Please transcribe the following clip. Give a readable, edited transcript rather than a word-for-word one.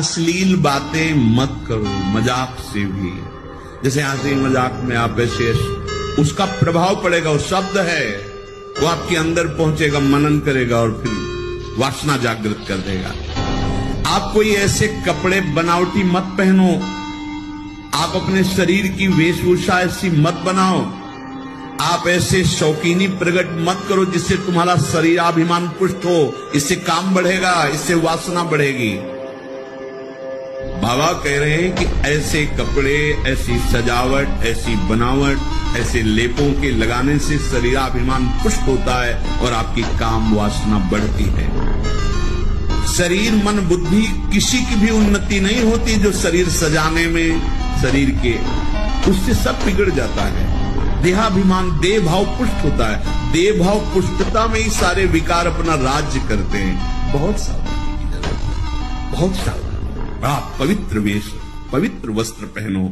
अश्लील बातें मत करो, मजाक से भी। जैसे हंसी मजाक में आप ऐसे, उसका प्रभाव पड़ेगा, वो शब्द है, वो आपके अंदर पहुंचेगा, मनन करेगा और फिर वासना जागृत कर देगा। आप कोई ऐसे कपड़े बनावटी मत पहनो, आप अपने शरीर की वेशभूषा ऐसी मत बनाओ, आप ऐसे शौकीनी प्रकट मत करो जिससे तुम्हारा शरीराभिमान पुष्ट हो। इससे काम बढ़ेगा, इससे वासना बढ़ेगी। बाबा कह रहे हैं कि ऐसे कपड़े, ऐसी सजावट, ऐसी बनावट, ऐसे लेपों के लगाने से शरीराभिमान पुष्ट होता है और आपकी काम वासना बढ़ती है। शरीर मन बुद्धि किसी की भी उन्नति नहीं होती जो शरीर सजाने में, शरीर के, उससे सब बिगड़ जाता है। देहाभिमान, देह भाव पुष्ट होता है। देह भाव पुष्टता में ही सारे विकार अपना राज्य करते हैं। बहुत सावधानी की जरूरत है, बहुत सावधानी। बड़ा पवित्र वेश, पवित्र वस्त्र पहनो।